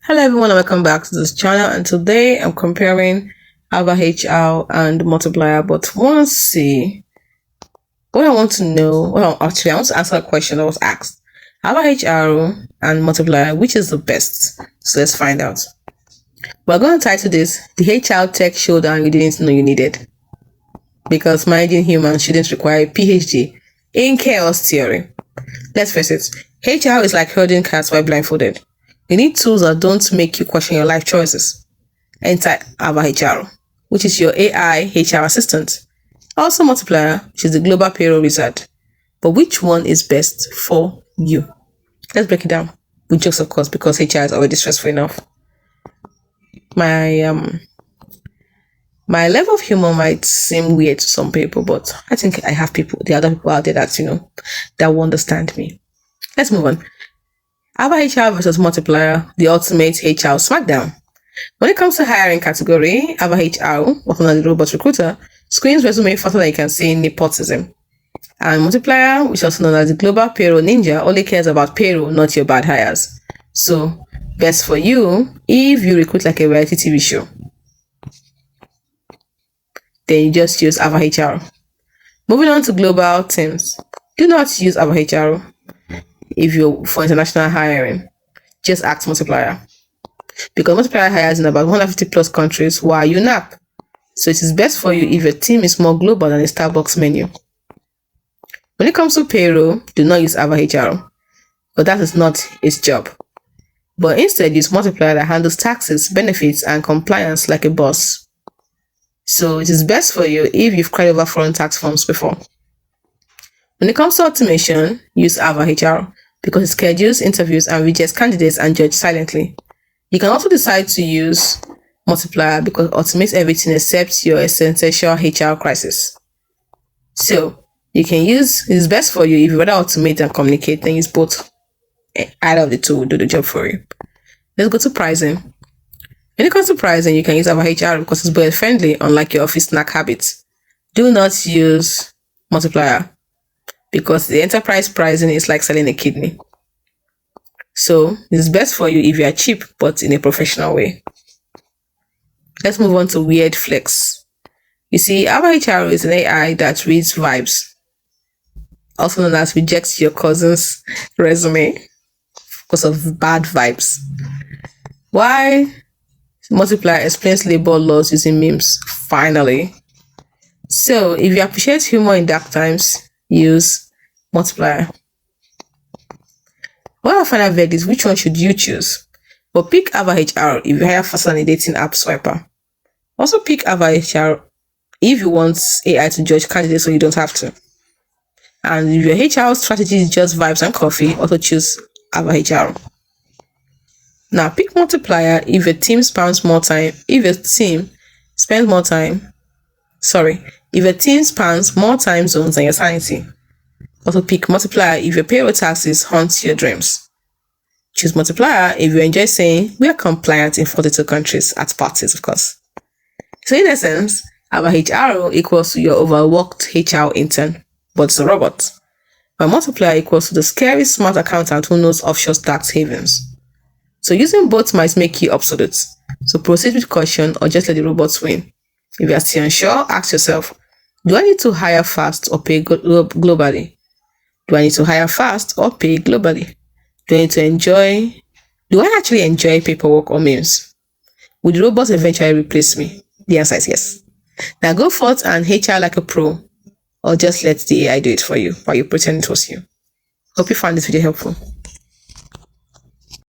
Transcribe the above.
Hello everyone and welcome back to this channel, and today I'm comparing AVAHR and Multiplier. But want to see what I want to know. Well, actually I want to answer a question that was asked. AVAHR and Multiplier, which is the best? So let's find out. We're going to title this the HR Tech Showdown You Didn't Know You Needed, because managing humans shouldn't require a PhD in chaos theory. Let's face it, HR is like herding cats while blindfolded. You need tools that don't make you question your life choices. Enter AVAHR, which is your AI HR assistant. Also Multiplier, which is the global payroll wizard. But which one is best for you? Let's break it down. With jokes, of course, because HR is already stressful enough. My level of humor might seem weird to some people, but I think there are other people out there that, that will understand me. Let's move on. AVAHR versus Multiplier, the ultimate HR smackdown. When it comes to hiring category, AVAHR, often as the robot recruiter, screens resume faster than you can see nepotism. And Multiplier, which is also known as the global payroll ninja, only cares about payroll, not your bad hires. So, best for you if you recruit like a reality TV show. Then you just use AVAHR. Moving on to global teams. Do not use AVAHR if you're for international hiring. Just ask Multiplier. Because Multiplier hires in about 150 plus countries while you nap. So it is best for you if your team is more global than a Starbucks menu. When it comes to payroll, do not use AVAHR, but that is not its job. But instead use Multiplier that handles taxes, benefits, and compliance like a boss. So it is best for you if you've cried over foreign tax forms before. When it comes to automation, use AVAHR because it schedules interviews and rejects candidates and judges silently. You can also decide to use Multiplier because it automates everything except your essential HR crisis. So it's best for you if you rather automate than communicate, then use both. Either of the two will do the job for you. Let's go to pricing. When it comes to pricing, you can use AVAHR because it's budget friendly, unlike your office snack habits. Do not use Multiplier because the enterprise pricing is like selling a kidney. So it's best for you if you are cheap, but in a professional way. Let's move on to weird flex. You see, AVAHR is an AI that reads vibes, also known as rejects your cousin's resume because of bad vibes. Why? Multiplier explains labor laws using memes, finally. So if you appreciate humor in dark times, use Multiplier. What I find out vague is which one should you choose? But pick AVAHR if you hire faster than a dating app swiper. Also pick AVAHR if you want AI to judge candidates so you don't have to. And if your HR strategy is just vibes and coffee, also choose AVAHR. Now pick Multiplier if your team spans more time. If your team spans more time zones than your sanity. Also pick Multiplier if your payroll taxes haunt your dreams. Choose Multiplier if you enjoy saying we are compliant in 42 countries at parties, of course. So in essence, AVAHR equals to your overworked HR intern, but it's a robot. While Multiplier equals to the scary smart accountant who knows offshore tax havens. So using both might make you obsolete. So proceed with caution or just let the robots win. If you are still unsure, ask yourself, do I need to hire fast or pay globally? Do I need to hire fast or pay globally? Do I actually enjoy paperwork or memes? Would robots eventually replace me? The answer is yes. Now go forth and HR like a pro, or just let the AI do it for you while you pretend it was you. Hope you found this video helpful.